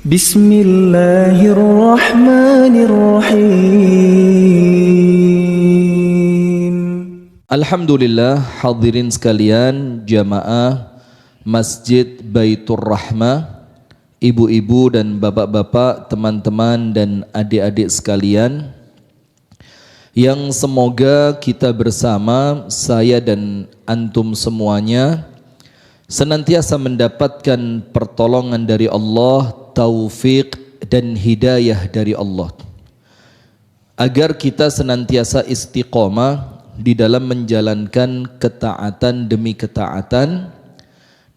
Bismillahirrahmanirrahim. Alhamdulillah, hadirin sekalian, jamaah Masjid Baitur Rahmah, ibu-ibu dan bapak-bapak, teman-teman dan adik-adik sekalian, yang semoga kita bersama, saya dan antum semuanya, senantiasa mendapatkan pertolongan dari Allah, taufik dan hidayah dari Allah, agar kita senantiasa istiqomah di dalam menjalankan ketaatan demi ketaatan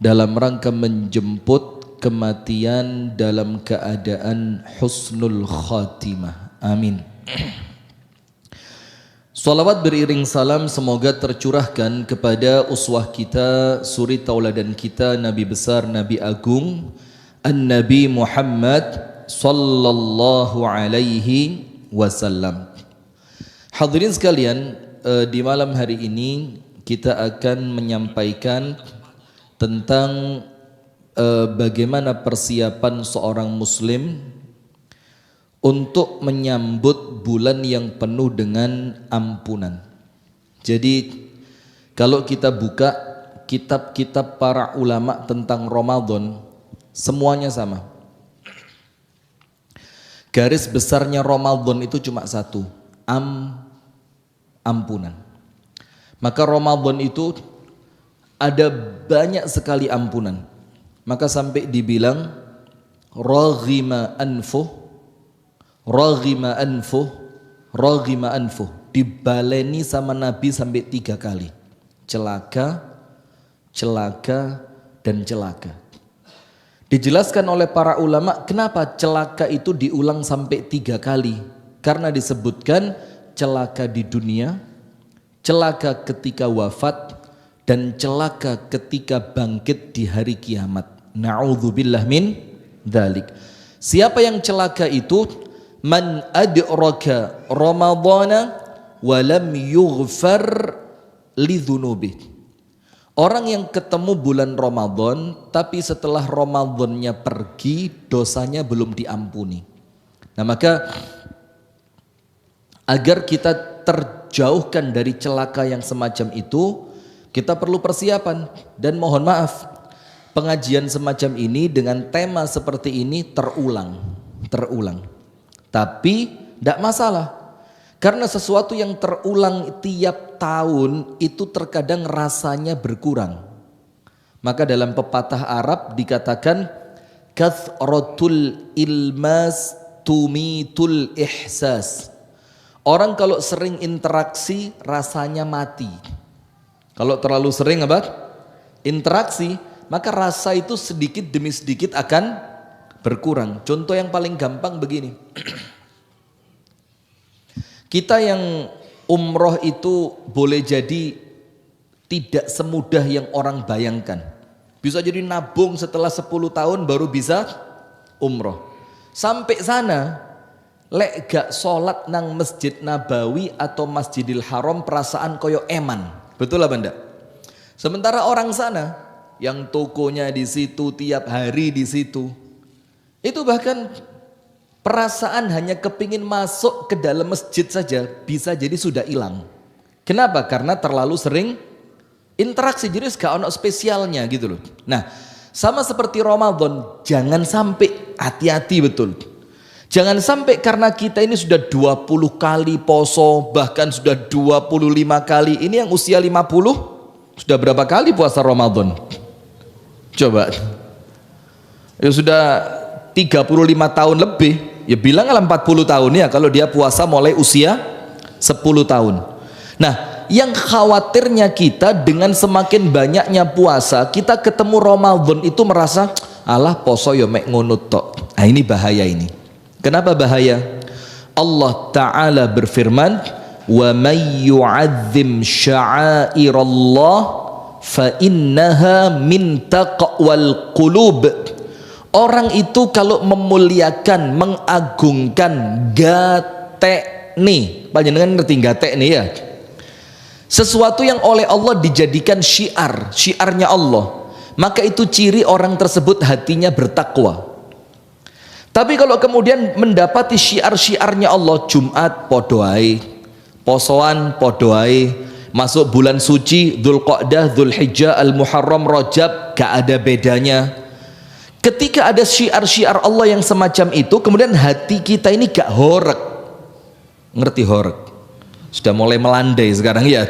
dalam rangka menjemput kematian dalam keadaan husnul khatimah. Amin. Salawat beriring salam semoga tercurahkan kepada uswah kita, suri tauladan kita, Nabi besar, Nabi agung, An-Nabi Muhammad sallallahu alaihi wasallam. Hadirin sekalian, di malam hari ini kita akan menyampaikan tentang bagaimana persiapan seorang muslim untuk menyambut bulan yang penuh dengan ampunan. Jadi kalau kita buka kitab-kitab para ulama tentang Ramadan, semuanya sama. Garis besarnya Ramadan itu cuma satu, ampunan. Maka Ramadan itu ada banyak sekali ampunan. Maka sampai dibilang raghima anfuh, dibaleni sama Nabi sampai 3 kali. Celaka, dan celaka. Dijelaskan oleh para ulama kenapa celaka itu diulang sampai 3 kali. Karena disebutkan celaka di dunia, celaka ketika wafat, dan celaka ketika bangkit di hari kiamat. Na'udzubillah min dzalik. Siapa yang celaka itu? Man adraka Ramadana wa lam yughfar lidzunubi. Orang yang ketemu bulan Ramadan tapi setelah Ramadannya pergi, dosanya belum diampuni. Nah, maka agar kita terjauhkan dari celaka yang semacam itu, kita perlu persiapan. Dan mohon maaf, pengajian semacam ini dengan tema seperti ini terulang. Tapi tidak masalah, karena sesuatu yang terulang tiap tahun itu terkadang rasanya berkurang. Maka dalam pepatah Arab dikatakan kathratul ilmas tumitul ihsas. Orang kalau sering interaksi rasanya mati. Kalau terlalu sering interaksi, maka rasa itu sedikit demi sedikit akan berkurang. Contoh yang paling gampang begini. Kita yang umroh itu boleh jadi tidak semudah yang orang bayangkan. Bisa jadi nabung setelah 10 tahun baru bisa umroh. Sampai sana, lek gak sholat nang Masjid Nabawi atau Masjidil Haram perasaan koyo eman. Betul apa enggak? Sementara orang sana yang tokonya di situ, tiap hari di situ, itu bahkan perasaan hanya kepingin masuk ke dalam masjid saja bisa jadi sudah hilang. Kenapa? Karena terlalu sering interaksi, jadi gak ono spesialnya gitu loh. Nah, sama seperti Ramadan, jangan sampai, hati-hati betul. Jangan sampai karena kita ini sudah 20 kali poso, bahkan sudah 25 kali. Ini yang usia 50, sudah berapa kali puasa Ramadan? Coba. Ya sudah 35 tahun lebih, ya bilanglah 40 tahun ya kalau dia puasa mulai usia 10 tahun. Nah, yang khawatirnya kita dengan semakin banyaknya puasa, kita ketemu Ramadan itu merasa, alah poso ya mek ngono tok. Nah, ini bahaya ini. Kenapa bahaya? Allah Ta'ala berfirman, wa may yu'azzim sya'airallah fa innaha min taqwal qulub. Orang itu kalau memuliakan, mengagungkan gatekni, panjenengan ngerti gatekni ya? Sesuatu yang oleh Allah dijadikan syiarnya Allah, maka itu ciri orang tersebut hatinya bertakwa. Tapi kalau kemudian mendapati syiar-syiarnya Allah, Jumat podoai, posoan podoai, masuk bulan suci Dzulqa'dah, Dzulhijjah, Al-Muharram, Rajab, gak ada bedanya. Ketika ada syiar-syiar Allah yang semacam itu, kemudian hati kita ini gak horeg. Ngerti horeg? Sudah mulai melandai sekarang ya.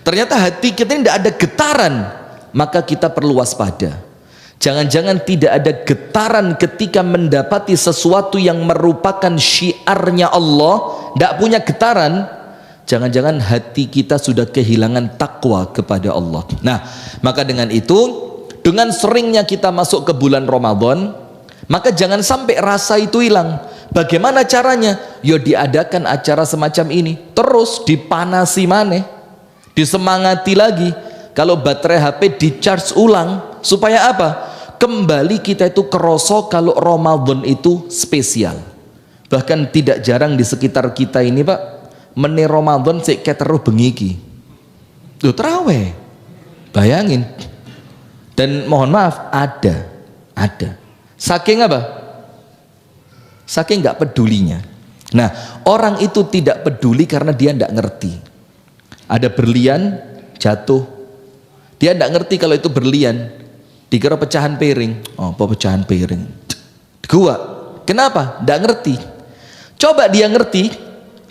Ternyata hati kita ini tidak ada getaran, maka kita perlu waspada. Jangan-jangan tidak ada getaran ketika mendapati sesuatu yang merupakan syiarnya Allah, tidak punya getaran. Jangan-jangan hati kita sudah kehilangan takwa kepada Allah. Nah, maka dengan itu, dengan seringnya kita masuk ke bulan Ramadan, maka jangan sampai rasa itu hilang. Bagaimana caranya? Ya diadakan acara semacam ini, terus dipanasi maneh, disemangati lagi. Kalau baterai HP di charge ulang, supaya apa? Kembali kita itu kerosok kalau Ramadan itu spesial. Bahkan tidak jarang di sekitar kita ini Pak, meni Ramadan sik keteruh bengiki. Tuh terawih. Bayangin. Dan mohon maaf, ada. Saking apa? Saking nggak pedulinya. Nah, orang itu tidak peduli karena dia tidak ngerti. Ada berlian jatuh, dia tidak ngerti kalau itu berlian. Dikira pecahan piring. Oh, apa pecahan piring? Gua. Kenapa? Tidak ngerti. Coba dia ngerti,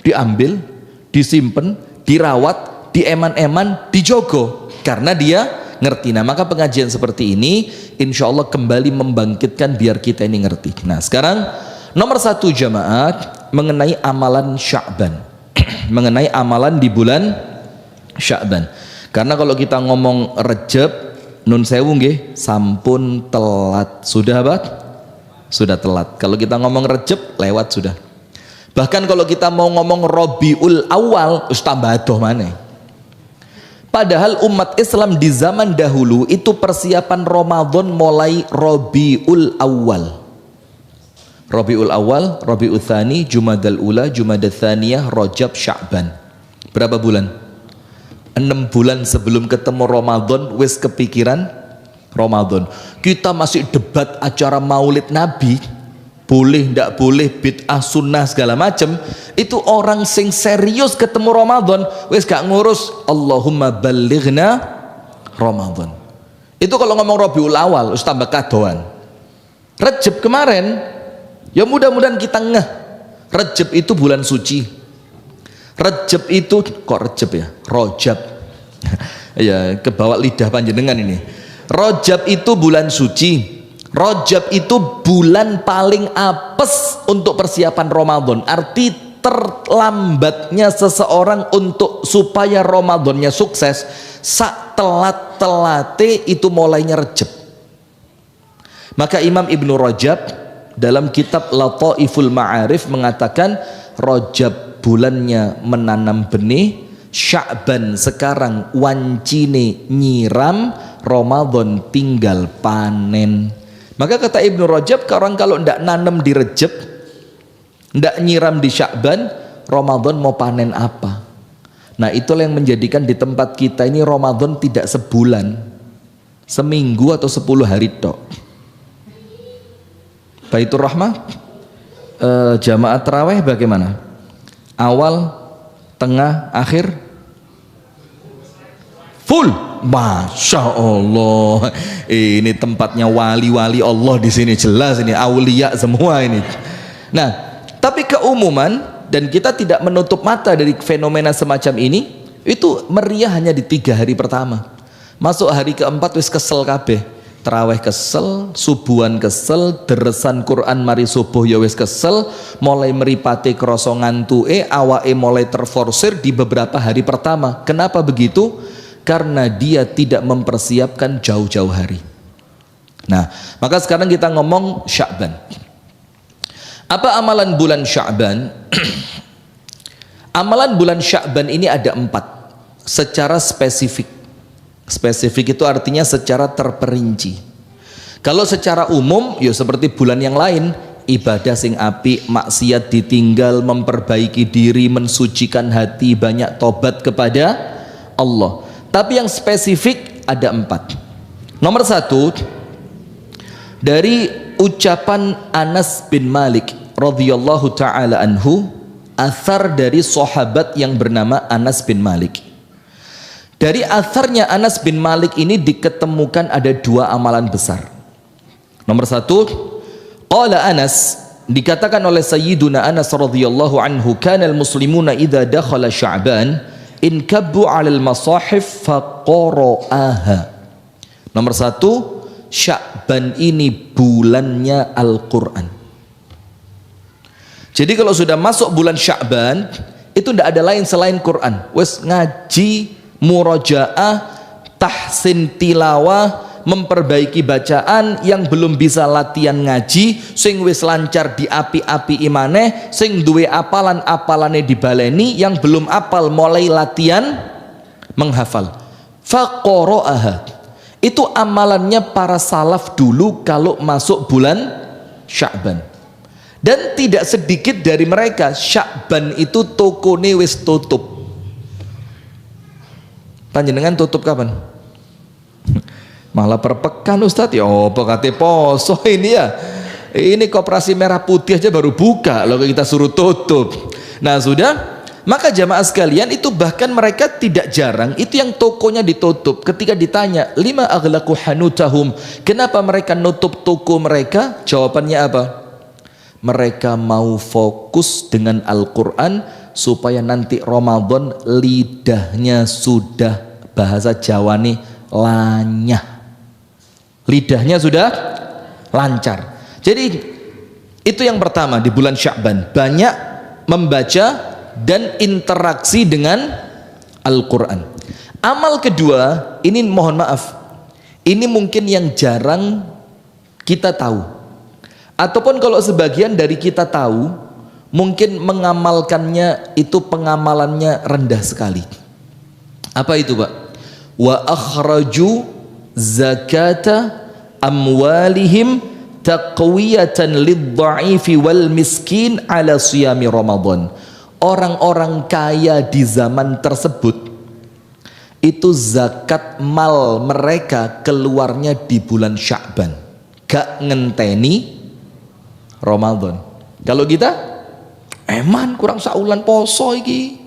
diambil, disimpan, dirawat, dieman-eman, dijogo. Karena dia ngerti. Nah, maka pengajian seperti ini insya Allah kembali membangkitkan biar kita ini ngerti. Nah, sekarang nomor 1 jamaah mengenai amalan Sya'ban. Mengenai amalan di bulan Sya'ban. Karena kalau kita ngomong Rejab, nun sewu nggih, sampun telat. Sudah apa? Sudah telat. Kalau kita ngomong Rejab, lewat sudah. Bahkan kalau kita mau ngomong Rabiul Awal, wis tambah adoh maneh. Padahal umat Islam di zaman dahulu itu persiapan Ramadan mulai Rabiul Awal. Rabiul Awal, Rabiul Tsani, Jumadal Ula, Jumadal Tsaniyah, Rajab, Sya'ban. Berapa bulan? 6 bulan sebelum ketemu Ramadan wis kepikiran Ramadan. Kita masih debat acara Maulid Nabi, boleh ndak boleh, bid'ah sunnah segala macam. Itu orang sing serius ketemu Ramadan wis gak ngurus Allahumma balighna Ramadan. Itu kalau ngomong Rabiul Awal wis tambah kadoan. Rejab kemarin ya mudah-mudahan kita ngeh. Rejab itu bulan suci. Rejab itu kok Rejab ya? Rojab. Ya, kebawa lidah panjenengan ini. Rojab itu bulan suci. Rojab itu bulan paling apes untuk persiapan Ramadan. Arti terlambatnya seseorang untuk supaya Ramadannya sukses, sak telat-telate itu mulainya Rejab. Maka Imam Ibnu Rajab dalam kitab Lataiful Ma'arif mengatakan Rajab bulannya menanam benih, Sya'ban sekarang wancine nyiram, Ramadan tinggal panen. Maka kata Ibnu Rajab, orang kalau ndak nanam di Rejab, ndak nyiram di Sya'ban, Ramadan mau panen apa? Nah, itulah yang menjadikan di tempat kita ini Ramadan tidak sebulan, seminggu atau 10 hari tok. Baitur Rahmah, jamaah tarawih bagaimana? Awal, tengah, akhir? Full. Masya Allah. Ini tempatnya wali-wali Allah di sini, jelas ini aulia semua ini. Nah, tapi keumuman, dan kita tidak menutup mata dari fenomena semacam ini, itu meriah hanya di 3 hari pertama. Masuk hari keempat wis kesel kabeh. Terawih kesel, subuhan kesel, deresan Quran mari subuh ya wis kesel, mulai meripati krasa ngantuke, awake mulai terforsir di beberapa hari pertama. Kenapa begitu? Karena dia tidak mempersiapkan jauh-jauh hari. Nah, maka sekarang kita ngomong Sya'ban. Apa amalan bulan Sya'ban? Amalan bulan Sya'ban ini ada 4 secara spesifik. Spesifik itu artinya secara terperinci. Kalau secara umum ya seperti bulan yang lain, ibadah sing apik, maksiat ditinggal, memperbaiki diri, mensucikan hati, banyak tobat kepada Allah. Tapi yang spesifik ada 4. Nomor 1, dari ucapan Anas bin Malik radhiyallahu taala anhu, athar dari sahabat yang bernama Anas bin Malik. Dari atharnya Anas bin Malik ini diketemukan ada dua amalan besar. Nomor satu, qala Anas, dikatakan oleh Sayyiduna Anas radhiyallahu anhu, kanal muslimuna idza dakhala Sya'ban inkabbu 'alal masahif faqara'aha. Nomor satu, Sya'ban ini bulannya Al-Quran. Jadi kalau sudah masuk bulan Sya'ban, itu tidak ada lain selain Quran. Wes ngaji, murajaah, tahsin tilawah, memperbaiki bacaan. Yang belum bisa latihan ngaji, sing wis lancar di api-api imane, sing duwe apalan-apalane dibaleni, yang belum apal mulai latihan menghafal. Faqara'aha, itu amalannya para salaf dulu kalau masuk bulan Sya'ban. Dan tidak sedikit dari mereka Sya'ban itu tokone wis tutup. Panjenengan tutup kapan? Malah perpekan Ustadz. Ya apa kate poso ini ya. Ini Koperasi Merah Putih aja baru buka loh kita suruh tutup. Nah sudah, maka jamaah sekalian itu bahkan mereka tidak jarang itu yang tokonya ditutup. Ketika ditanya, lima aghlaqu hanutahum, kenapa mereka nutup toko mereka? Jawabannya apa? Mereka mau fokus dengan Al-Quran supaya nanti Ramadan lidahnya sudah, bahasa Jawa nih, lanyah, lidahnya sudah lancar. Jadi itu yang pertama di bulan Sya'ban, banyak membaca dan interaksi dengan Al-Quran. Amal kedua, ini mohon maaf, ini mungkin yang jarang kita tahu, ataupun kalau sebagian dari kita tahu, mungkin mengamalkannya itu pengamalannya rendah sekali. Apa itu Pak? Wa akhraju zakata amwalihim taqwiyatan lidha'ifi wal miskin ala siyami Ramadan. Orang-orang kaya di zaman tersebut itu zakat mal mereka keluarnya di bulan Sya'ban, gak ngenteni Ramadan. Kalau kita eman kurang saulan poso iki,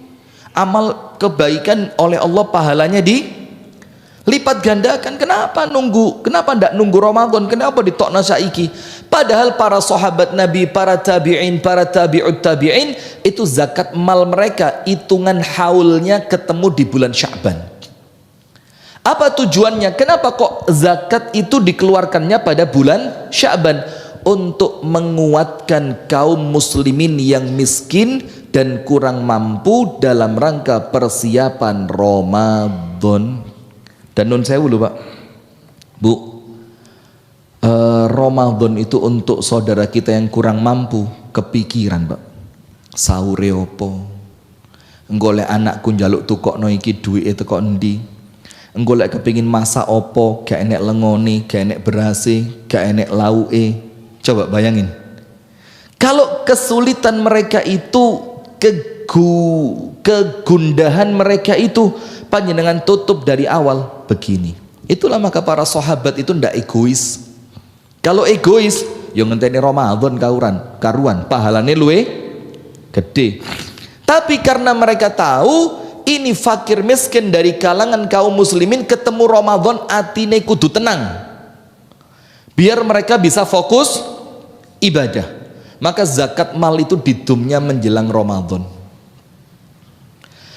amal kebaikan oleh Allah pahalanya dilipat gandakan. Kenapa nunggu? Kenapa ndak nunggu Ramadan? Kenapa ditokna saiki? Padahal para sahabat Nabi, para tabi'in, para tabi'ut tabi'in, itu zakat mal mereka hitungan haulnya ketemu di bulan Sya'ban. Apa tujuannya? Kenapa kok zakat itu dikeluarkannya pada bulan Sya'ban? Untuk menguatkan kaum muslimin yang miskin dan kurang mampu dalam rangka persiapan Ramadan. Dan nun sewu lho Pak, Bu, Ramadan itu untuk saudara kita yang kurang mampu, kepikiran Pak, sahure opo, enggolek anakku njaluk tukokno iki duwike teko endi, enggolek kepingin masak opo, gak enek lengone, gak enek berase, gak enek lauke. Coba bayangin, kalau kesulitan mereka itu, kegundahan mereka itu, panjenengan tutup dari awal begini. Itulah maka para sahabat itu ndak egois. Kalau egois, yo ngenteni Ramadan karuan, pahalane luwe gede. Tapi karena mereka tahu ini fakir miskin dari kalangan kaum muslimin, ketemu Ramadan atine kudu tenang, biar mereka bisa fokus ibadah. Maka zakat mal itu didumnya menjelang Ramadan.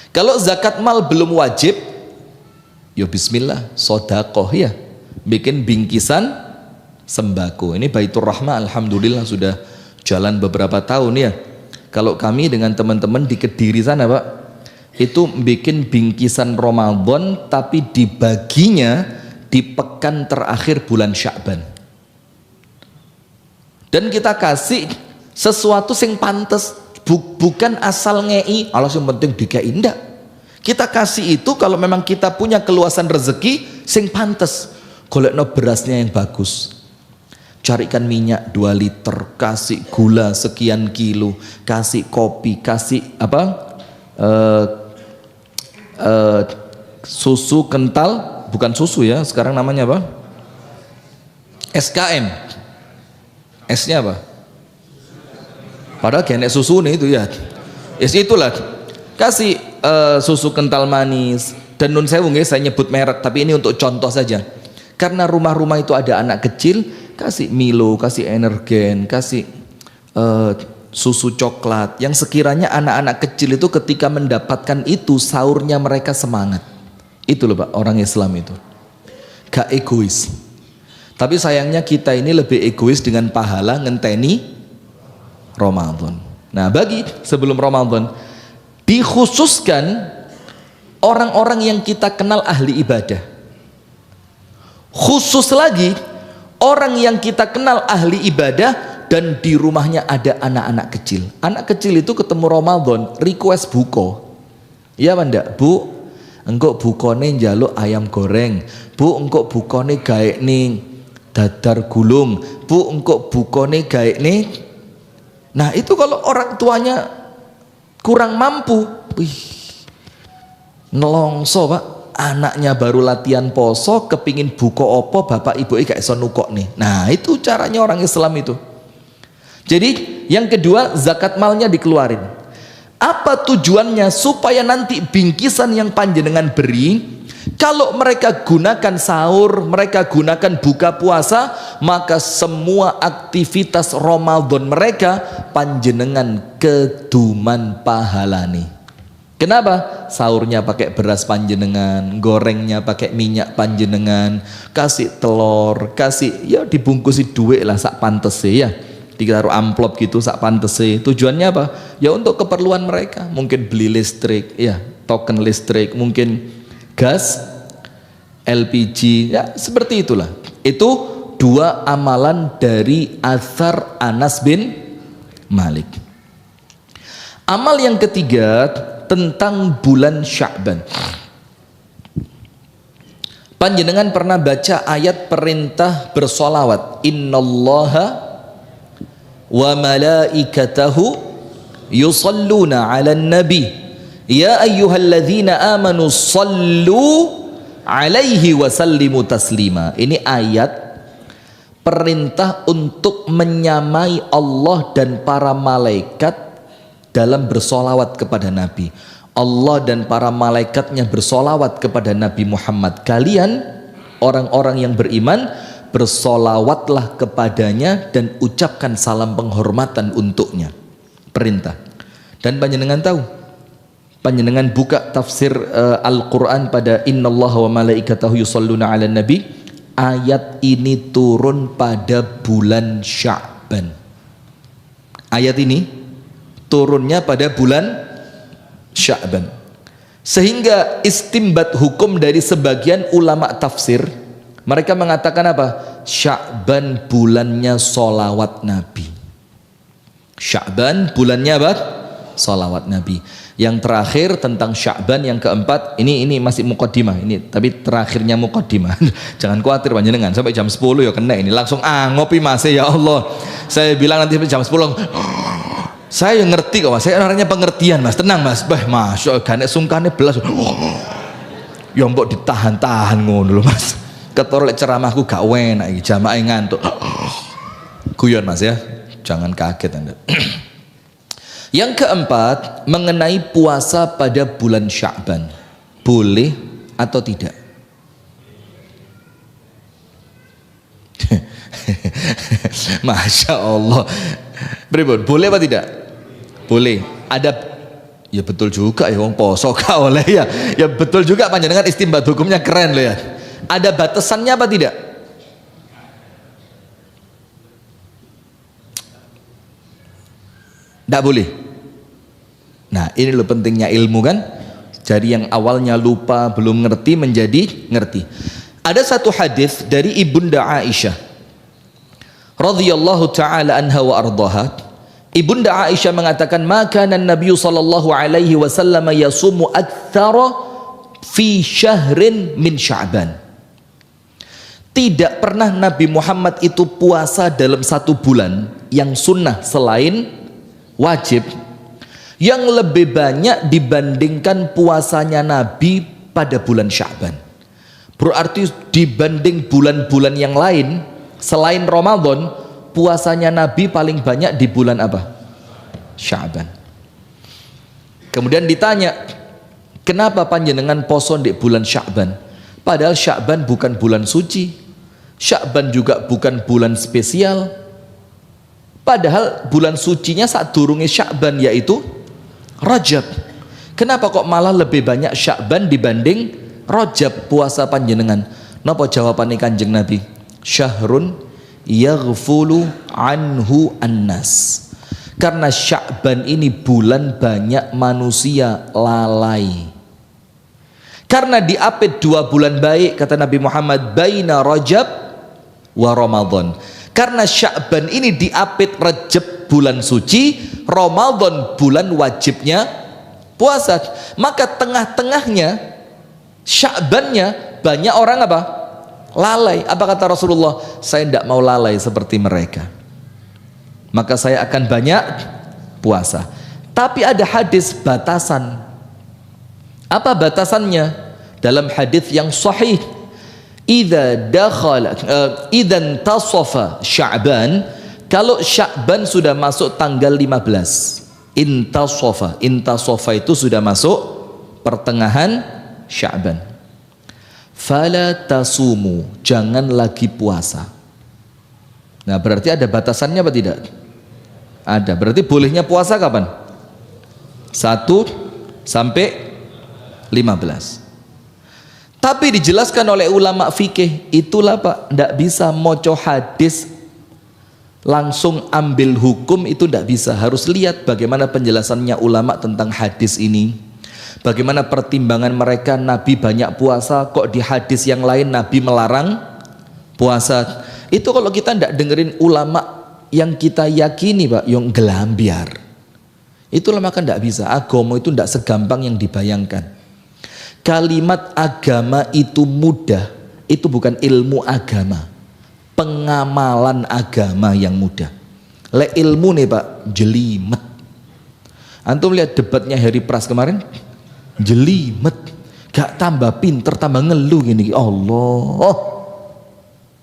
Kalau zakat mal belum wajib, ya bismillah, sodakoh ya, bikin bingkisan sembako. Ini Baitur Rahmah alhamdulillah sudah jalan beberapa tahun ya. Kalau kami dengan teman-teman di Kediri sana Pak, itu bikin bingkisan Ramadan tapi dibaginya di pekan terakhir bulan Sya'ban. Dan kita kasih sesuatu sing pantes, bukan asal ngei, Allah yang penting dikei, ndak. Kita kasih itu kalau memang kita punya keluasan rezeki sing pantes. Golekno berasnya yang bagus, carikan minyak 2 liter, kasih gula sekian kilo, kasih kopi, kasih apa, susu kental, bukan susu ya sekarang namanya apa, SKM. esnya apa? Padahal genek susu nih itu ya. Es itulah. Kasih susu kental manis. Dan nun sewu nggih, saya nyebut merek, tapi ini untuk contoh saja. Karena rumah-rumah itu ada anak kecil, kasih Milo, kasih Energen, kasih susu coklat. Yang sekiranya anak-anak kecil itu ketika mendapatkan itu, sahurnya mereka semangat. Itu loh Pak, orang Islam itu. Gak egois. Tapi sayangnya kita ini lebih egois dengan pahala ngenteni Ramadan. Nah, bagi sebelum Ramadan dikhususkan orang-orang yang kita kenal ahli ibadah. Khusus lagi orang yang kita kenal ahli ibadah dan di rumahnya ada anak-anak kecil. Anak kecil itu ketemu Ramadan request buko. Iya apa ndak? Bu, engkau bukone njaluk ayam goreng. Bu, engkau bukone gaek ning dadar gulung. Bu, engkau bukone gaek ning. Nah, itu kalau orang tuanya kurang mampu, nelongso Pak, anaknya baru latihan poso, kepingin buka opo, bapak ibu gak iso nukok nih. Nah, itu caranya orang Islam itu. Jadi yang kedua, zakat malnya dikeluarin. Apa tujuannya? Supaya nanti bingkisan yang panjenengan beri, kalau mereka gunakan sahur, mereka gunakan buka puasa, maka semua aktivitas Ramadan mereka panjenengan keduman pahalani. Kenapa? Sahurnya pakai beras panjenengan, gorengnya pakai minyak panjenengan, kasih telur, kasih ya dibungkusi duit lah sak pantese ya. Ditaruh amplop gitu sak pantese. Tujuannya apa? Ya untuk keperluan mereka. Mungkin beli listrik, ya, token listrik, mungkin gas, LPG, ya seperti itulah. Itu dua amalan dari athar Anas bin Malik. Amal yang ketiga tentang bulan Sya'ban. Panjenengan pernah baca ayat perintah bersolawat, innallaha wa malaikatahu yusalluna 'alan nabi ya ayyuhalladzina amanu sallu 'alaihi wa sallimu taslima. Ini ayat perintah untuk menyamai Allah dan para malaikat dalam bersolawat kepada Nabi. Allah dan para malaikatnya bersolawat kepada Nabi Muhammad. Kalian orang-orang yang beriman bersolawatlah kepadanya dan ucapkan salam penghormatan untuknya. Perintah. Dan panjenengan tahu, panjenengan buka tafsir Al-Quran pada innallaha wa malaikatahu yusalluna 'alan nabi, ayat ini turun pada bulan Sya'ban. Ayat ini turunnya pada bulan Sya'ban. Sehingga istimbat hukum dari sebagian ulama tafsir, mereka mengatakan apa? Sya'ban bulannya solawat Nabi. Sya'ban bulannya apa? Solawat Nabi. Yang terakhir tentang Sya'ban yang keempat, ini masih muqaddimah ini, tapi terakhirnya muqaddimah. Jangan khawatir panjenengan, sampai jam 10 ya kena ini. Langsung ngopi Mas ya Allah. Saya bilang nanti jam 10. Saya yang ngerti kok Mas, saya orangnya pengertian Mas, tenang Mas. Masya Allah, gak sungkane belas. Ya mbok ditahan-tahan ngono lho Mas. Ketorek ceramahku gak enak iki, jamaah ngantuk. Guyon Mas ya, jangan kaget Anda. Yang keempat, mengenai puasa pada bulan Sya'ban, boleh atau tidak? Masya Allah. Pripun, boleh apa tidak? Boleh. Ada, ya betul juga ya, wong poso gak oleh ya. Ya betul juga panjenengan istimbat hukumnya keren loh ya. Ada batasannya apa tidak? Tidak boleh. Nah ini loh pentingnya ilmu kan. Jadi yang awalnya lupa belum ngerti menjadi ngerti. Ada satu hadis dari Ibunda Aisyah radhiyallahu taala anha wa ardhaha. Ibunda Aisyah mengatakan, maka Nabi sallallahu alaihi wasallam yasumu aktsara fi syahrin min Sya'ban. Tidak pernah Nabi Muhammad itu puasa dalam satu bulan yang sunnah selain wajib yang lebih banyak dibandingkan puasanya Nabi pada bulan Sya'ban. Berarti dibanding bulan-bulan yang lain selain Ramadan, puasanya Nabi paling banyak di bulan apa? Sya'ban. Kemudian ditanya, kenapa panjenengan poso di bulan Sya'ban? Padahal Sya'ban bukan bulan suci, Sya'ban juga bukan bulan spesial. Padahal bulan sucinya saat durunge Sya'ban yaitu Rajab. Kenapa kok malah lebih banyak Sya'ban dibanding Rajab puasa panjenengan? Napa jawabannya Kanjeng Nabi? Syahrun yaghfulu anhu annas. Karena Sya'ban ini bulan banyak manusia lalai. Karena diapit 2 bulan baik, kata Nabi Muhammad, baina Rajab wa Ramadan. Karena Sya'ban ini diapit Rajab bulan suci, Ramadan bulan wajibnya puasa. Maka tengah-tengahnya Sya'bannya banyak orang apa? Lalai. Apa kata Rasulullah? Saya tidak mau lalai seperti mereka, maka saya akan banyak puasa. Tapi ada hadis batasan. Apa batasannya? Dalam hadis yang sahih, idzan tasafa Sya'ban, kalau Sya'ban sudah masuk tanggal 15, intasafa itu sudah masuk pertengahan Sya'ban, fala tasumu, jangan lagi puasa. Nah, berarti ada batasannya apa tidak? Ada. Berarti bolehnya puasa kapan? 1 sampai 15. Tapi dijelaskan oleh ulama fikih, itulah Pak, tidak bisa moco hadis langsung ambil hukum, itu tidak bisa. Harus lihat bagaimana penjelasannya ulama tentang hadis ini, bagaimana pertimbangan mereka. Nabi banyak puasa, kok di hadis yang lain Nabi melarang puasa. Itu kalau kita tidak dengerin ulama yang kita yakini Pak, yang gelambiar, itulah maka tidak bisa. Agama itu tidak segampang yang dibayangkan. Kalimat agama itu mudah, itu bukan ilmu agama, pengamalan agama yang mudah. Le ilmu nih Pak, jelimet. Antum lihat debatnya Harry Pras kemarin, jelimet, gak tambah pinter, tambah ngeluh gini. Allah,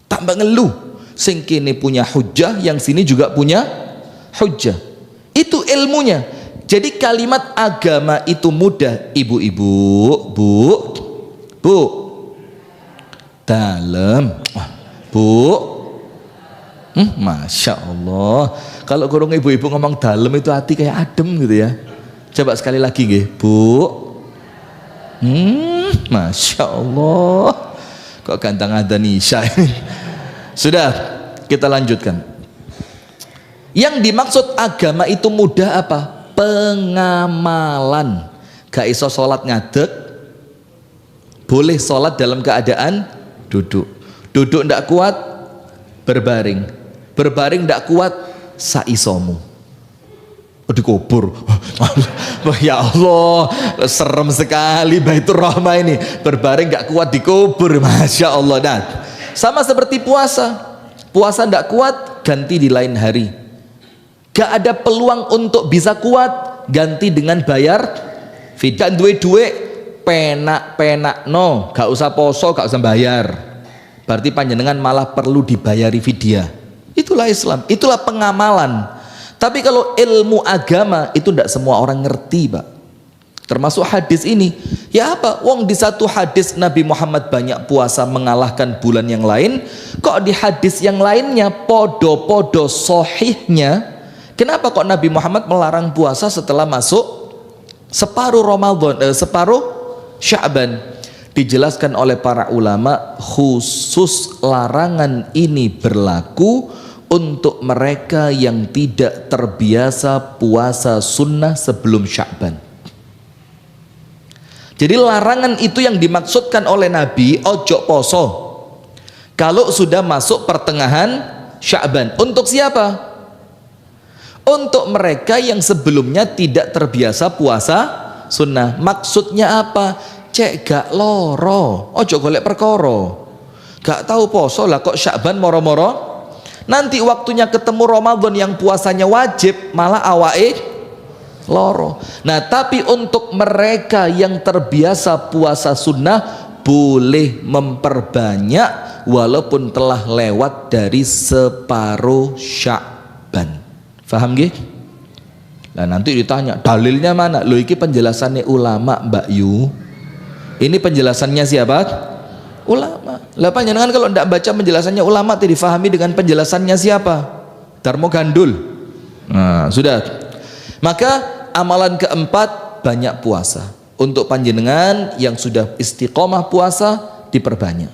tambah ngeluh. Sing kini punya hujah, yang sini juga punya hujah. Itu ilmunya. Jadi kalimat agama itu mudah. Ibu-ibu, bu, dalam, bu, Masya Allah. Kalau kurang ibu-ibu ngomong dalam itu hati kayak adem gitu ya. Coba sekali lagi nggih, bu. Masya Allah. Kok ganteng ada Nisha. Sudah, kita lanjutkan. Yang dimaksud agama itu mudah apa? Pengamalan. Gak iso sholat ngadeg, boleh sholat dalam keadaan duduk. Duduk ndak kuat, berbaring. Berbaring ndak kuat, saisomu. Dikubur. Ya Allah, serem sekali Baitur Rahmah ini. Berbaring nggak kuat dikubur, Masya Allah. Dan sama seperti puasa. Puasa ndak kuat, ganti di lain hari. Gak ada peluang untuk bisa kuat, ganti dengan bayar fidyah. Duwe-duwe penak no, gak usah poso, gak usah bayar. Berarti panjenengan malah perlu dibayari fidyah. Itulah Islam, itulah pengamalan. Tapi kalau ilmu agama itu tidak semua orang ngerti Pak. Termasuk hadis ini. Ya apa? Wong di satu hadis Nabi Muhammad banyak puasa mengalahkan bulan yang lain. Kok di hadis yang lainnya podo-podo sohihnya, kenapa kok Nabi Muhammad melarang puasa setelah masuk separuh Ramadan, separuh Sya'ban? Dijelaskan oleh para ulama, khusus larangan ini berlaku untuk mereka yang tidak terbiasa puasa sunnah sebelum Sya'ban. Jadi larangan itu yang dimaksudkan oleh Nabi, ojo poso kalau sudah masuk pertengahan Sya'ban. Untuk siapa? Untuk mereka yang sebelumnya tidak terbiasa puasa sunnah. Maksudnya apa? Cek gak loro, ojo golek perkoro. Gak tahu poso lah kok Sya'ban moro-moro. Nanti waktunya ketemu Ramadan yang puasanya wajib, malah awae loro. Nah, tapi untuk mereka yang terbiasa puasa sunnah boleh memperbanyak walaupun telah lewat dari separuh Sya'ban. Faham nggih? Nah nanti ditanya dalilnya mana? Loh iki penjelasannya ulama Mbak Yu. Ini penjelasannya siapa? Ulama. Lah panjenengan kalau tidak baca penjelasannya ulama tidak difahami dengan penjelasannya siapa? Darmo Gandul. Nah, sudah. Maka amalan keempat, banyak puasa. Untuk panjenengan yang sudah istiqomah puasa, diperbanyak.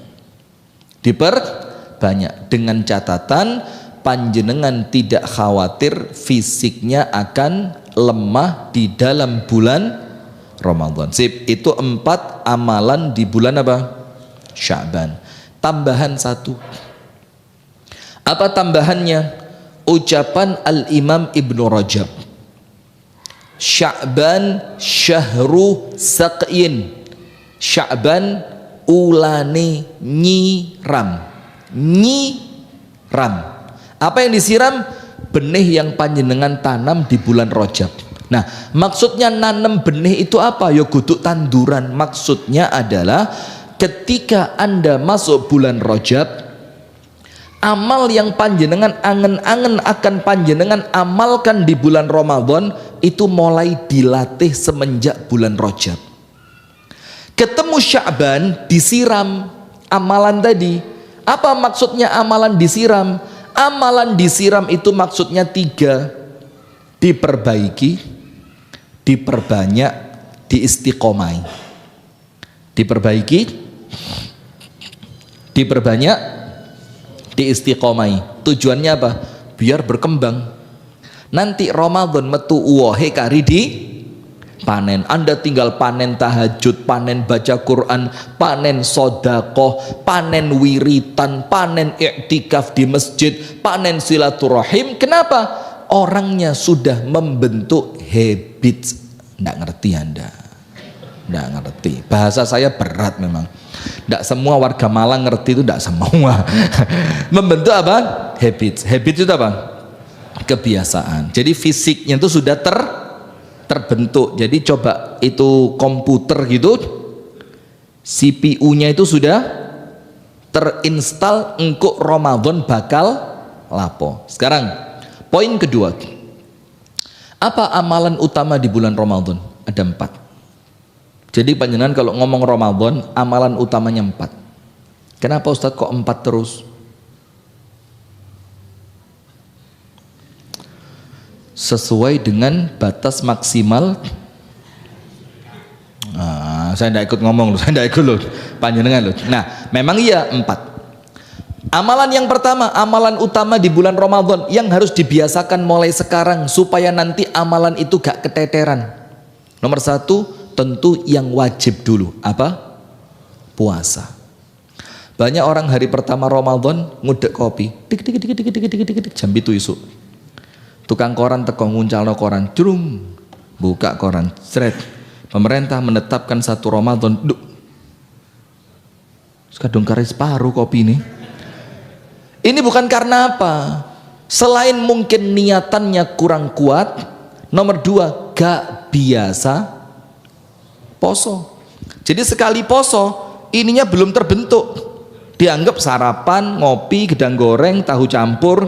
Diperbanyak dengan catatan panjenengan tidak khawatir fisiknya akan lemah di dalam bulan Ramadan. Sip, itu 4 amalan di bulan apa? Sya'ban. Tambahan 1. Apa tambahannya? Ucapan Al-Imam Ibnu Rajab. Sya'ban syahru saqin. Sya'ban ulane nyiram. Nyiram. Apa yang disiram? Benih yang panjenengan tanam di bulan Rajab. Nah, maksudnya nanam benih itu apa? Ya kudu tanduran. Maksudnya adalah ketika Anda masuk bulan Rajab, amal yang panjenengan angen-angen akan panjenengan amalkan di bulan Ramadan itu mulai dilatih semenjak bulan Rajab. Ketemu Sya'ban disiram amalan tadi. Apa maksudnya amalan disiram? Amalan disiram itu maksudnya 3. Diperbaiki, diperbanyak, diistiqomai. Diperbaiki, diperbanyak, diistiqomai. Tujuannya apa? Biar berkembang. Nanti Ramadan metu uwohe kari di panen. Anda tinggal panen tahajud, panen baca Quran, panen sodakoh, panen wiritan, panen iktikaf di masjid, panen silaturahim. Kenapa? Orangnya sudah membentuk habit. Nggak ngerti Anda. Nggak ngerti. Bahasa saya berat memang. Nggak semua warga Malang ngerti itu, nggak semua. Membentuk apa? Habit. Habit itu apa? Kebiasaan. Jadi fisiknya itu sudah terbentuk. Jadi coba itu komputer gitu, CPU-nya itu sudah terinstal, engkau Ramadan bakal lapo. Sekarang poin kedua, apa amalan utama di bulan Ramadan? Ada 4. Jadi panjenengan kalau ngomong Ramadan, amalan utamanya 4. Kenapa Ustadz kok 4 terus? Sesuai dengan batas maksimal. Saya tidak ikut ngomong loh, saya tidak ikut loh, panjenengan loh. Nah, memang iya 4. Amalan yang pertama, amalan utama di bulan Ramadan yang harus dibiasakan mulai sekarang supaya nanti amalan itu gak keteteran. Nomor 1, tentu yang wajib dulu. Apa? Puasa. Banyak orang hari pertama Ramadan ngudek kopi, tik tik tik tik tik tik tik tik, jam 7 isuk. Tukang koran teko nguncalno koran, jrum, buka koran, sret. Pemerintah menetapkan 1 Ramadan, duk. Kadung karis paruh kopi ini. Ini bukan karena apa? Selain mungkin niatannya kurang kuat, nomor 2, gak biasa poso. Jadi sekali poso, ininya belum terbentuk. Dianggap sarapan, ngopi, gedang goreng, tahu campur,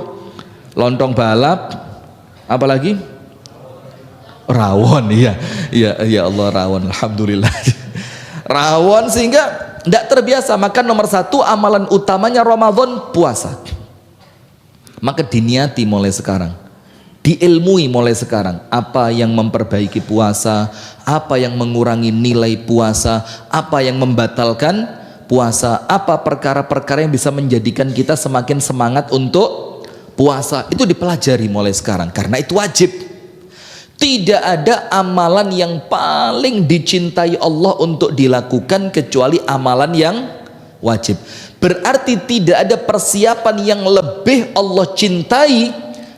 lontong balap, apalagi rawon. Iya Allah, rawon, alhamdulillah. Rawon, sehingga tidak terbiasa. Maka nomor 1 amalan utamanya Ramadan puasa. Maka diniati mulai sekarang, diilmui mulai sekarang apa yang memperbaiki puasa, apa yang mengurangi nilai puasa, apa yang membatalkan puasa, apa perkara-perkara yang bisa menjadikan kita semakin semangat untuk puasa. Itu dipelajari mulai sekarang karena itu wajib. Tidak ada amalan yang paling dicintai Allah untuk dilakukan kecuali amalan yang wajib. Berarti tidak ada persiapan yang lebih Allah cintai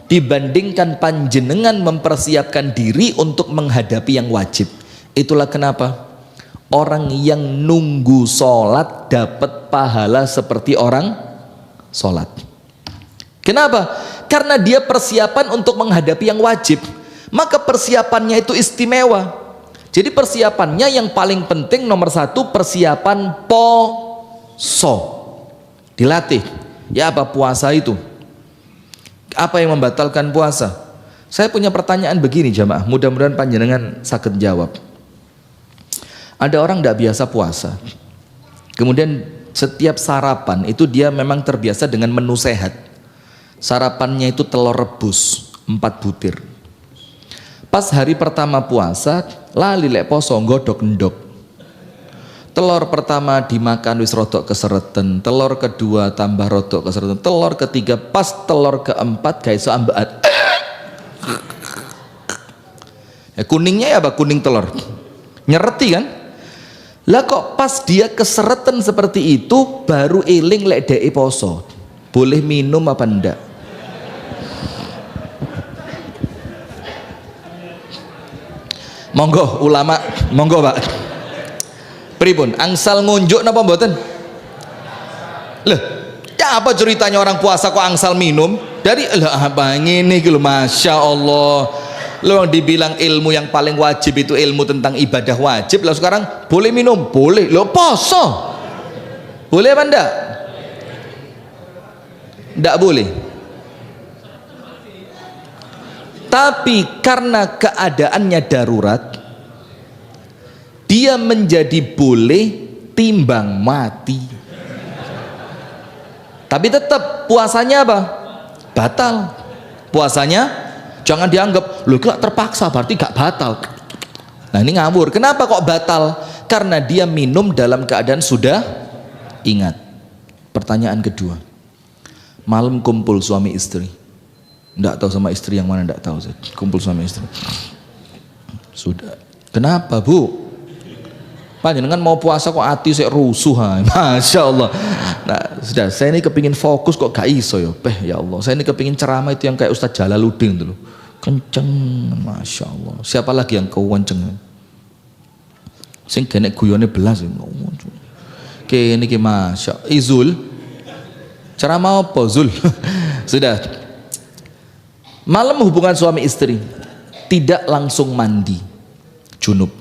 dibandingkan panjenengan mempersiapkan diri untuk menghadapi yang wajib. Itulah kenapa orang yang nunggu sholat dapat pahala seperti orang sholat. Kenapa? Karena dia persiapan untuk menghadapi yang wajib. Maka persiapannya itu istimewa. Jadi persiapannya yang paling penting nomor 1 persiapan poso. Dilatih. Ya apa puasa itu? Apa yang membatalkan puasa? Saya punya pertanyaan begini jamaah, mudah-mudahan panjenengan sakit jawab. Ada orang tidak biasa puasa, kemudian setiap sarapan itu dia memang terbiasa dengan menu sehat. Sarapannya itu telur rebus 4 butir. Pas hari pertama puasa, lali lek poso nggodhog endog. Telur pertama dimakan wis rodok kesereten, telur kedua tambah rodok kesereten, telur ketiga pas telur keempat gak iso ambekan. Kuningnya ya apa? Kuning telur. Nyereti kan? Lah kok pas dia kesereten seperti itu baru eling lek dhek poso. Boleh minum apa ndak? Monggo ulama, monggo Pak. Pripun? Angsal ngunjuk napa mboten? Loh, ya apa ceritanya orang puasa kok angsal minum? Dari lah apa ngene iki lho, Masya Allah. Lo dibilang ilmu yang paling wajib itu ilmu tentang ibadah wajib, lah sekarang boleh minum? Boleh. Lo poso. Boleh apa ndak? Ndak boleh. Tapi karena keadaannya darurat, dia menjadi boleh timbang mati. Tapi tetap puasanya apa? Batal. Puasanya jangan dianggap lu gak terpaksa berarti gak batal. Nah ini ngawur. Kenapa kok batal? Karena dia minum dalam keadaan sudah ingat. Pertanyaan kedua, malam kumpul suami istri, ndak tahu sama istri yang mana, ndak tahu. Kumpul suami istri sudah. Kenapa Bu? Panjenengan mau puasa kok hati saya rusuh, Masya Allah. Nah sudah, saya ini kepingin fokus kok gak iso ya, ya Allah. Saya ini kepingin ceramah itu yang kayak Ustadz Jalaluddin dulu, kenceng, Masya Allah. Siapa lagi yang kenceng? Sing genek guyone belas, kene iki Masya Izul, ceramah apa Zul? Sudah. Malam hubungan suami istri, tidak langsung mandi, junub.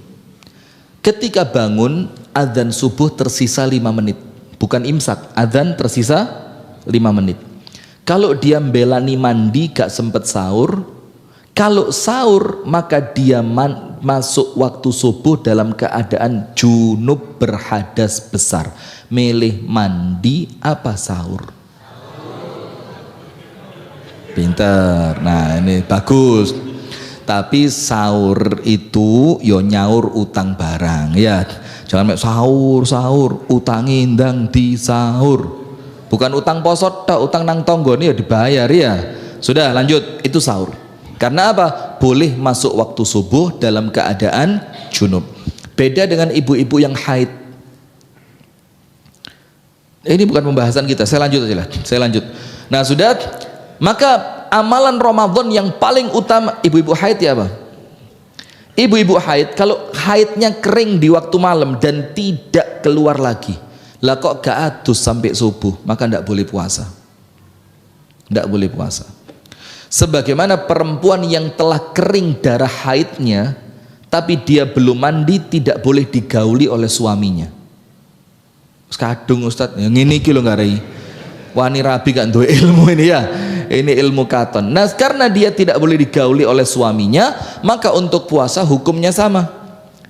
Ketika bangun, adzan subuh tersisa 5 menit. Bukan imsak, adzan tersisa 5 menit. Kalau dia mbelani mandi gak sempet sahur, kalau sahur maka dia masuk waktu subuh dalam keadaan junub berhadas besar. Milih mandi apa sahur? Pinter. Nah ini bagus. Tapi sahur itu yo nyaur utang barang ya. Jangan sahur utangi ndang di sahur. Bukan utang posot, utang nang tonggone ya dibayar ya. Sudah lanjut, itu sahur. Karena apa? Boleh masuk waktu subuh dalam keadaan junub. Beda dengan ibu-ibu yang haid. Ini bukan pembahasan kita. Saya lanjut aja lah. Saya lanjut. Nah sudah, maka amalan Ramadan yang paling utama ibu-ibu haid ya apa? Ibu-ibu haid kalau haidnya kering di waktu malam dan tidak keluar lagi, lah kok gak adus sampai subuh, maka tidak boleh puasa. Tidak boleh puasa. Sebagaimana perempuan yang telah kering darah haidnya tapi dia belum mandi tidak boleh digauli oleh suaminya. Kadung Ustadz, yang ini kilo ngarai. Wani rabi gak duwe ilmu ini ya. Ini ilmu katon. Nah karena dia tidak boleh digauli oleh suaminya, maka untuk puasa hukumnya sama.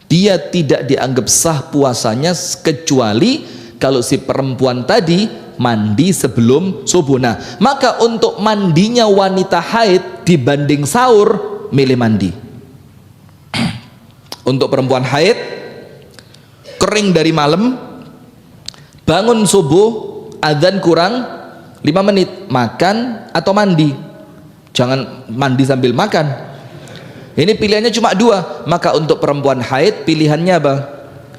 Dia tidak dianggap sah puasanya kecuali kalau si perempuan tadi mandi sebelum subuh. Nah maka untuk mandinya wanita haid dibanding sahur, milih mandi. Untuk perempuan haid kering dari malam, bangun subuh, adzan kurang 5 menit, makan atau mandi. Jangan mandi sambil makan. Ini pilihannya cuma 2. Maka untuk perempuan haid pilihannya apa?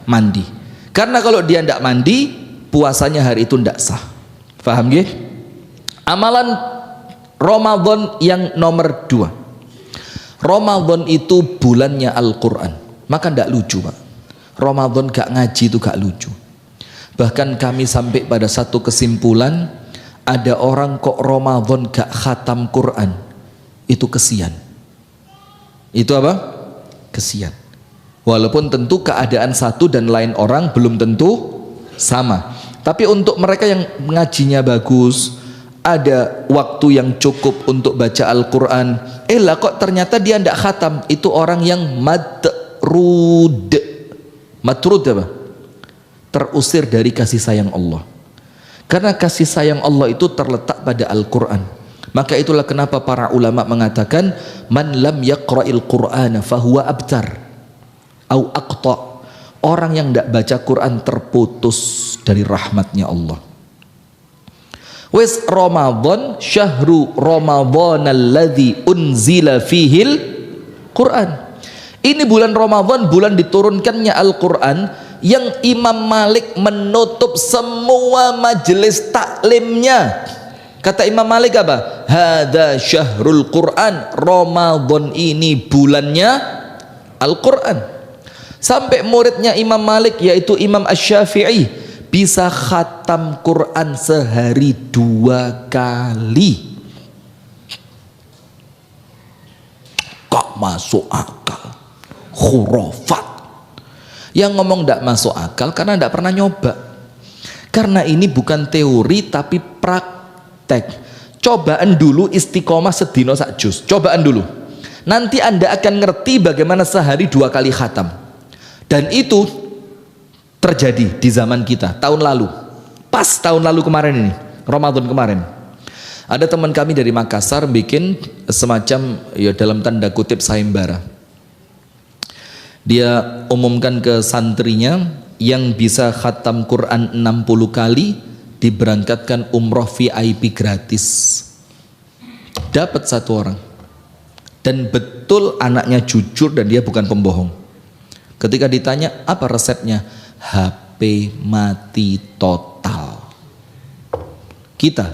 Mandi. Karena kalau dia tidak mandi, puasanya hari itu tidak sah. Paham ya? Amalan Ramadan yang nomor 2. Ramadan itu bulannya Al-Quran. Maka tidak lucu Pak. Ramadan gak ngaji itu gak lucu. Bahkan kami sampai pada satu kesimpulan, ada orang kok Ramadan gak khatam Quran, itu kesian. Itu apa? Kesian. Walaupun tentu keadaan satu dan lain orang belum tentu sama. Tapi untuk mereka yang ngajinya bagus, ada waktu yang cukup untuk baca Al-Quran, lah kok ternyata dia tidak khatam, itu orang yang matrud. Matrud apa? Terusir dari kasih sayang Allah. Karena kasih sayang Allah itu terletak pada Al-Quran. Maka itulah kenapa para ulama mengatakan, man lam yaqra'il Qur'ana fahuwa abtar au aqta. Orang yang tidak baca Quran terputus dari rahmatnya Allah. Wes Ramadan, syahru Ramadan alladzi unzila fihil Quran. Ini bulan Ramadan, bulan diturunkannya Al-Quran, yang Imam Malik menutup semua majelis taklimnya. Kata Imam Malik apa? Hada syahrul Quran. Ramadan ini bulannya Al-Quran. Sampai muridnya Imam Malik yaitu Imam Asy-Syafi'i bisa khatam Quran sehari 2 kali. Kok masuk akal? Khurafat. Yang ngomong tidak masuk akal karena tidak pernah nyoba. Karena ini bukan teori tapi praktek. Cobaan dulu istiqomah sedino sak juz. Cobaan dulu. Nanti Anda akan ngerti bagaimana sehari 2 kali khatam. Dan itu terjadi di zaman kita tahun lalu. Pas tahun lalu kemarin ini, Ramadan kemarin. Ada teman kami dari Makassar bikin semacam ya dalam tanda kutip sayembara. Dia umumkan ke santrinya yang bisa khatam Quran 60 kali diberangkatkan umroh VIP gratis. Dapat 1 orang. Dan betul anaknya jujur dan dia bukan pembohong. Ketika ditanya apa resepnya, HP mati total. Kita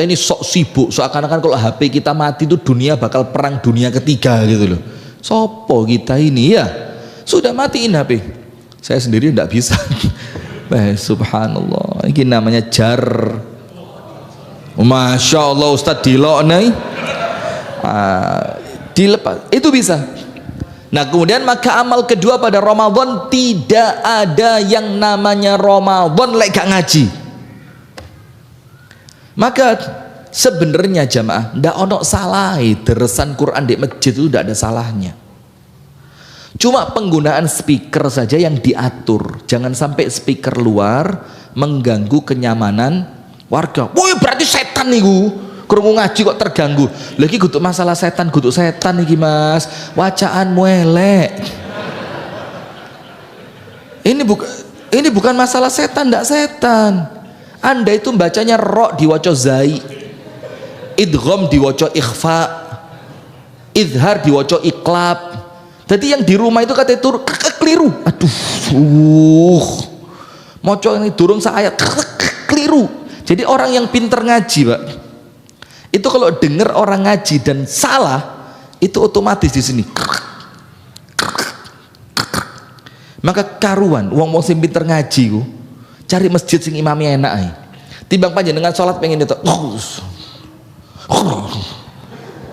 ini sok sibuk, seakan-akan kalau HP kita mati itu dunia bakal perang dunia ketiga gitu loh. Sopo kita ini ya, sudah matiin HP. Saya sendiri tidak bisa. Subhanallah, ini namanya jar. Masya Allah Ustadz dilok nih. Dilepas, itu bisa. Nah kemudian maka amal kedua pada Ramadan, tidak ada yang namanya Ramadan lek gak ngaji. Maka sebenarnya jamaah ndak ono salah deresan Quran di masjid itu ndak ada salahnya. Cuma penggunaan speaker saja yang diatur, jangan sampai speaker luar mengganggu kenyamanan warga. Woi berarti setan nih krungu ngaji kok terganggu. Lagi kudu masalah setan, kudu setan iki Mas. Wacaanmu elek. Ini bukan masalah setan, ndak setan. Anda itu bacanya ro diwaca zai. Idgham diwaca ikhfa. Izhar diwaca iqlab. Jadi yang di rumah itu katanya turun keliru. Aduh. Maca ini durung sak ayat keliru. Jadi orang yang pinter ngaji, Pak, itu kalau dengar orang ngaji dan salah, itu otomatis di sini. Maka karuan wong sing pinter ngaji ku, cari masjid sing imamnya enak ae. Timbang panjenengan salat pengen itu.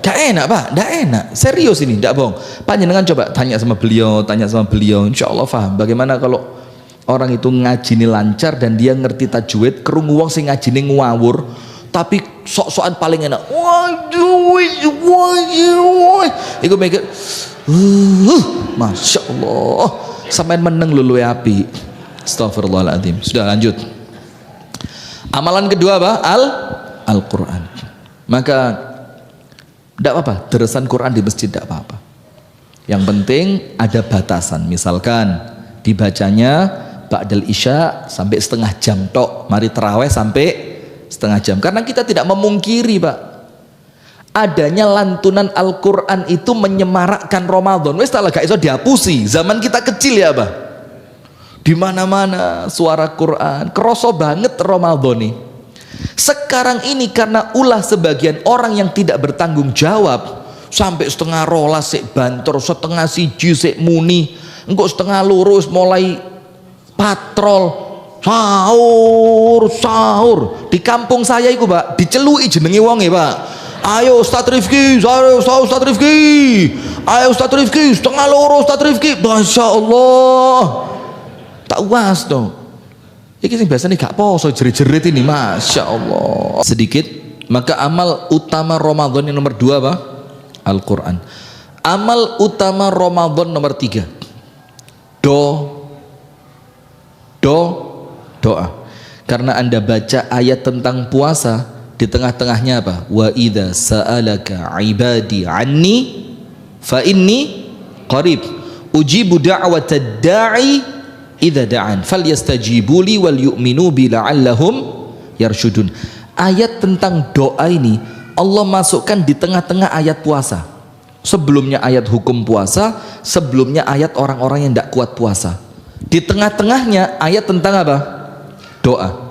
Gak enak, Pak, gak enak. Serius ini, gak bohong. Panjenengan coba tanya sama beliau, insya Allah paham bagaimana kalau orang itu ngaji ini lancar dan dia ngerti tajwid, krungu wong sing ngaji ini ngawur, tapi sok-sokan paling enak. Waduh, iku mikir, Masya Allah, sampai meneng lulu api. Astagfirullahaladzim. Sudah lanjut. Amalan kedua apa? Al-Quran. Maka tidak apa-apa, deresan Quran di masjid tidak apa-apa. Yang penting ada batasan. Misalkan dibacanya ba'dal isya sampai setengah jam tok, mari terawih sampai setengah jam. Karena kita tidak memungkiri, Pak, adanya lantunan Al-Quran itu menyemarakkan Ramadan. Wes tak gak iso dihapusi. Zaman kita kecil ya, Pak, di mana-mana suara Quran, kerasa banget Ramadan nih. Sekarang ini karena ulah sebagian orang yang tidak bertanggung jawab, sampai setengah rolas sik banter, setengah siji sik muni, engko setengah lurus mulai patrol sahur. Di kampung saya itu, Pak, dicelui jenenge wonge, Pak. Ayo Ustaz Rifki, ayo Ustaz Rifki, setengah lurus Ustaz Rifki. Masya Allah. Tak uas dong. Iki sing biasanya gak poso jerit-jerit ini, masya Allah. Sedikit, maka amal utama Ramadan yang nomor 2 apa? Al-Quran. Amal utama Ramadan nomor 3, doa. Karena Anda baca ayat tentang puasa, di tengah-tengahnya apa? Wa idza sa'alaka ibadi anni fa inni qarib ujibu da'watad da'i idza da'an falyastajibu li wal yu'minu bi la'allahum yarshudun. Ayat tentang doa ini Allah masukkan di tengah-tengah ayat puasa. Sebelumnya ayat hukum puasa, sebelumnya ayat orang-orang yang tidak kuat puasa. Di tengah-tengahnya ayat tentang apa? Doa.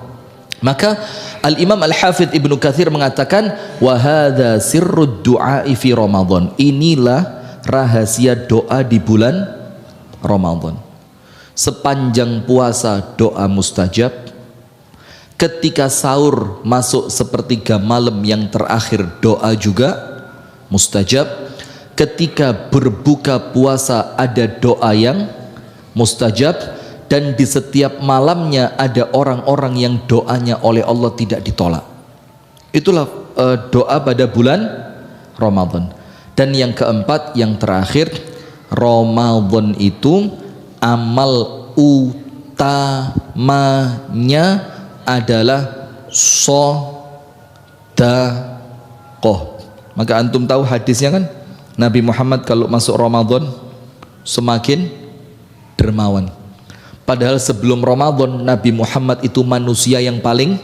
Maka Al-Imam Al-Hafidh Ibnu Katsir mengatakan wa hadza sirrud du'a'i fi Ramadan. Inilah rahasia doa di bulan Ramadan. Sepanjang puasa doa mustajab. Ketika sahur masuk sepertiga malam yang terakhir doa juga mustajab. Ketika berbuka puasa ada doa yang mustajab, dan di setiap malamnya ada orang-orang yang doanya oleh Allah tidak ditolak. Itulah doa pada bulan Ramadan. Dan yang keempat, yang terakhir, Ramadan itu amal utamanya adalah sedekah. Maka antum tahu hadisnya kan, Nabi Muhammad kalau masuk Ramadan semakin dermawan. Padahal sebelum Ramadan Nabi Muhammad itu manusia yang paling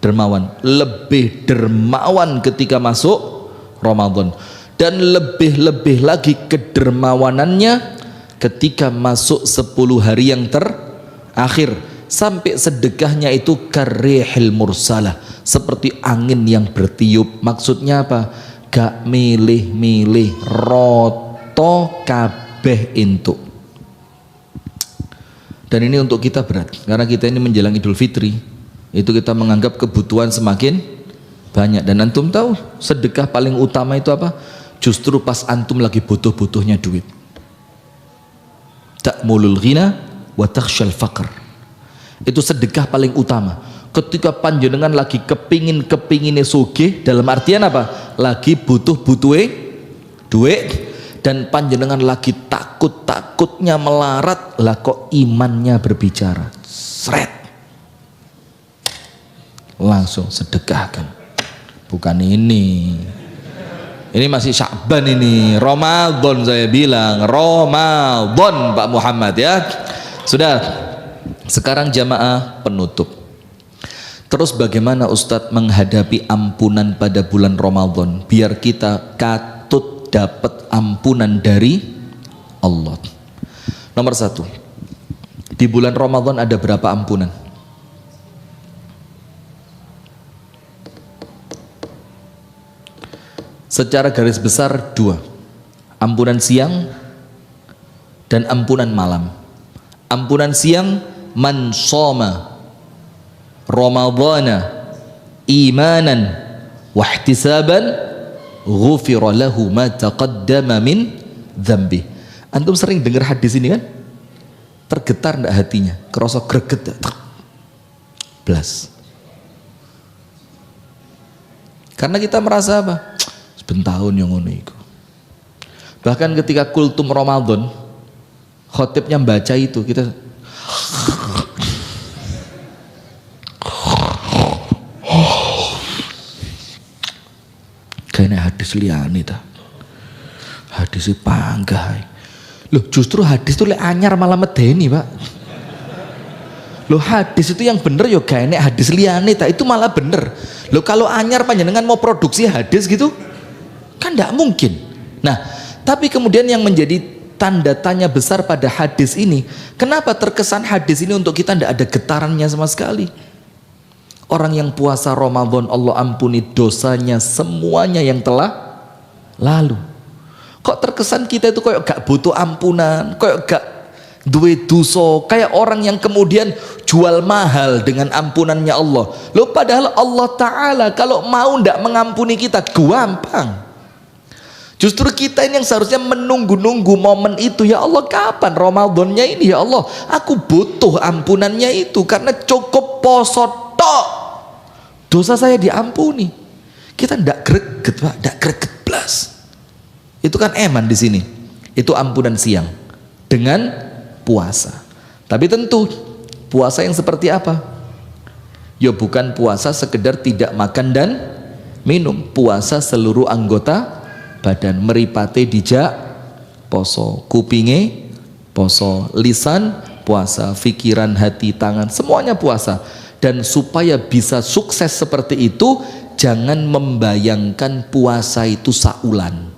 dermawan, lebih dermawan ketika masuk Ramadan, dan lebih-lebih lagi kedermawanannya ketika masuk 10 hari yang terakhir, sampai sedekahnya itu karihil mursalah, seperti angin yang bertiup. Maksudnya apa? Gak milih-milih, roto kabeh intuk. Dan ini untuk kita berat, karena kita ini menjelang Idul Fitri, itu kita menganggap kebutuhan semakin banyak. Dan antum tahu sedekah paling utama itu apa? Justru pas antum lagi butuh-butuhnya duit. Ta'mulul ghina wa takhshal faqr. Itu sedekah paling utama. Ketika panjenengan lagi kepingin sugih, dalam artian apa? Lagi butuh-butuhe duit, dan panjenengan lagi takutnya melarat, lah kok imannya berbicara, sret, langsung sedekahkan. Bukan ini masih Sya'ban, ini Ramadan. Saya bilang Ramadan Pak Muhammad ya. Sudah, sekarang jamaah penutup. Terus bagaimana Ustadz menghadapi ampunan pada bulan Ramadan biar kita katut dapat ampunan dari Allah? Nomor 1, di bulan Ramadan ada berapa ampunan? Secara garis besar 2, ampunan siang dan ampunan malam. Ampunan siang, man shoma Ramadhana imanan wahtisaban ghufira lahu ma taqaddama min dzambi. Antum sering dengar hadis ini kan? Tergetar enggak hatinya? Kerasa greget enggak? Blas. Karena kita merasa apa? Sebentahun yang ngono iku. Bahkan ketika kultum Ramadan, khotibnya baca itu, kita kayaknya hadis liyane ta. Hadis panggah. Loh, justru hadis itu lek anyar malah medeni, Pak. Loh, hadis itu yang bener ya kayaknya hadis liyane ta, itu malah bener. Loh, kalau anyar panjenengan mau produksi hadis gitu kan enggak mungkin. Nah, tapi kemudian yang menjadi tanda tanya besar pada hadis ini, kenapa terkesan hadis ini untuk kita enggak ada getarannya sama sekali? Orang yang puasa Ramadan Allah ampuni dosanya semuanya yang telah lalu. Kok terkesan kita itu kayak gak butuh ampunan, kayak gak duwe dosa, kayak orang yang kemudian jual mahal dengan ampunannya Allah. Loh, padahal Allah Ta'ala kalau mau ndak mengampuni kita gampang. Justru kita ini yang seharusnya menunggu-nunggu momen itu. Ya Allah, kapan Ramadannya ini? Ya Allah, aku butuh ampunannya itu, karena cukup poso tok dosa saya diampuni. Kita ndak greget, Pak, ndak greget blas. Itu kan eman di sini. Itu ampunan siang dengan puasa. Tapi tentu puasa yang seperti apa? Ya bukan puasa sekedar tidak makan dan minum. Puasa seluruh anggota badan, meripate dijak poso, kupinge poso, lisan puasa, pikiran, hati, tangan, semuanya puasa. Dan supaya bisa sukses seperti itu, jangan membayangkan puasa itu saulan.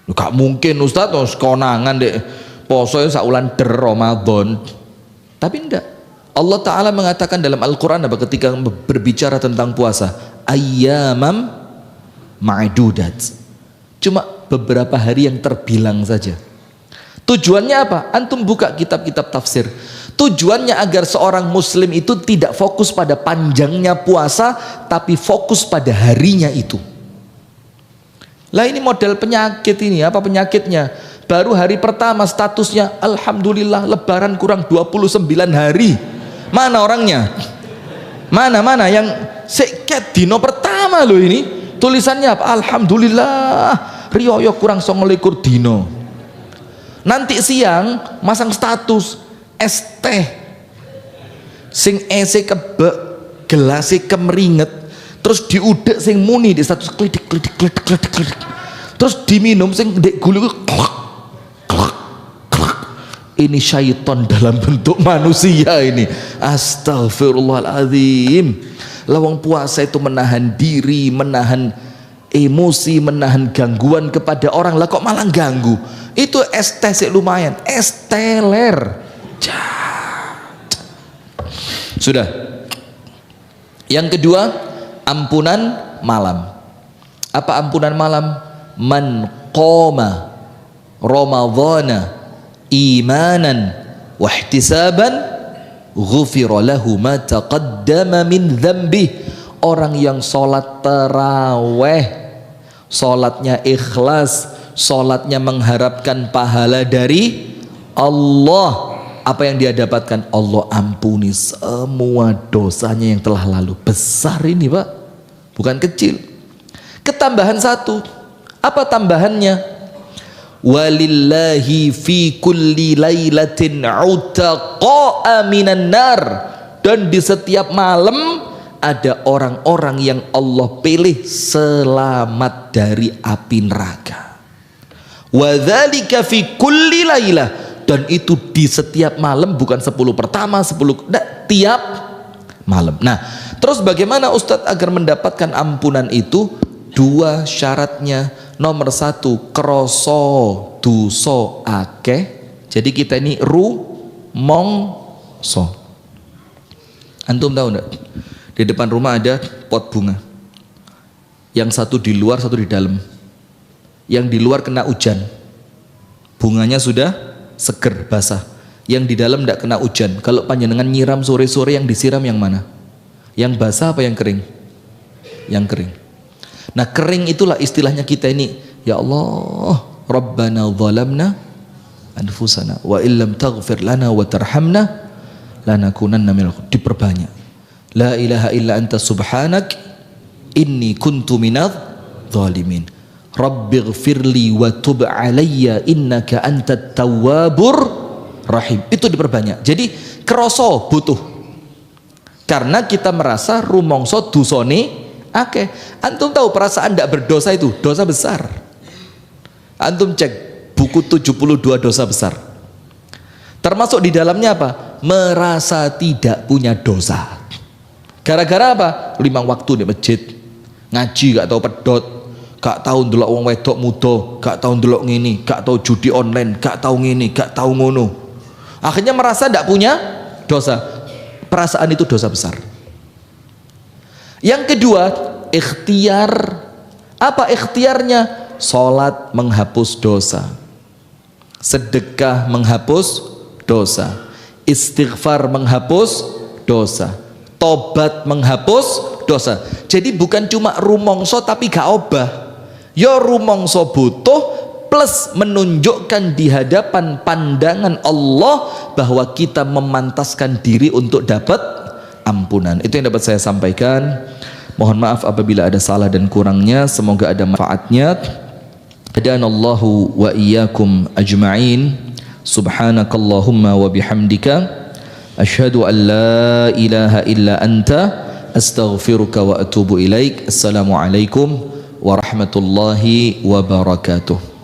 Gak mungkin Ustaz, konangan deh poso saulan der Ramadan. Tapi enggak. Allah Ta'ala mengatakan dalam Al-Quran apa ketika berbicara tentang puasa, ayyamam ma'dudat, cuma beberapa hari yang terbilang saja. Tujuannya apa? Antum buka kitab-kitab tafsir. Tujuannya agar seorang muslim itu tidak fokus pada panjangnya puasa, tapi fokus pada harinya itu. Lah ini model penyakit ini. Apa penyakitnya? Baru hari pertama statusnya alhamdulillah lebaran kurang 29 hari. Mana orangnya? Mana yang seket dino pertama loh ini. Tulisannya apa? Alhamdulillah riyoyo kurang 29 dino. Nanti siang masang status es teh sing ese kebek gelase kemeringet, terus diudek sing muni di status klidik, terus diminum sing ndek gulu klak. Ini syaitan dalam bentuk manusia ini. Astagfirullahaladzim. Lawang puasa itu menahan diri, menahan emosi, menahan gangguan kepada orang. Lah kok malah ganggu? Itu es teh sih lumayan, es teler. Sudah. Yang kedua, ampunan malam. Apa ampunan malam? Man qoma Ramadhana imanan wa ihtisaban ghufira lahu ma taqaddama min dzambi. Orang yang sholat taraweh, sholatnya ikhlas, sholatnya mengharapkan pahala dari Allah, apa yang dia dapatkan? Allah ampuni semua dosanya yang telah lalu. Besar ini Pak, bukan kecil. Ketambahan satu, apa tambahannya? Walillahi fi kulli lailatin utaqa'a minan nar. Dan di setiap malam ada orang-orang yang Allah pilih selamat dari api neraka. Wa dzalika fi kulli lailah. Dan itu di setiap malam, bukan 10 pertama, 10 tiap malam. Nah, terus bagaimana Ustadz agar mendapatkan ampunan itu? 2 syaratnya. Nomor 1, kroso duso akeh. Jadi kita ini rumongso. Antum tahu enggak? Di depan rumah ada pot bunga. Yang satu di luar, satu di dalam. Yang di luar kena hujan, bunganya sudah seger, basah. Yang di dalam tidak kena hujan. Kalau panjenengan nyiram sore-sore, yang disiram yang mana? Yang basah apa yang kering? Yang kering. Nah, kering itulah istilahnya kita ini. Ya Allah, Rabbana zalamna anfusana wa illam taghfir lana wa tarhamna lanakunanna minal khasirin. Diperbanyak. La ilaha illa anta subhanak inni kuntu minadz zalimin. Rabbighfirli wa tub alayya innaka antat tawwabur rahim. Itu diperbanyak. Jadi kroso butuh. Karena kita merasa rumongso dusone akeh. Antum tahu perasaan tidak berdosa itu dosa besar. Antum cek buku 72 dosa besar. Termasuk di dalamnya apa? Merasa tidak punya dosa. Gara-gara apa? 5 waktu di masjid, ngaji gak tahu pedot, gak tahu ndelok wong wedok muda, gak tahu ndelok ngini, gak tahu judi online, gak tahu ngini, gak tahu ngono. Akhirnya merasa tidak punya dosa. Perasaan itu dosa besar. Yang kedua, ikhtiar. Apa ikhtiarnya? Salat menghapus dosa, sedekah menghapus dosa, istighfar menghapus dosa, tobat menghapus dosa. Jadi bukan cuma rumongso tapi gak obah. ya rumangsa butuh, plus menunjukkan di hadapan pandangan Allah bahwa kita memantaskan diri untuk dapat ampunan. Itu yang dapat saya sampaikan. Mohon maaf apabila ada salah dan kurangnya, semoga ada manfaatnya. Hadanallahu wa iyyakum ajma'in. Subhanakallahumma wa bihamdika asyhadu an la ilaha illa anta astaghfiruka wa atubu ilaik. Assalamualaikum warahmatullahi wabarakatuh.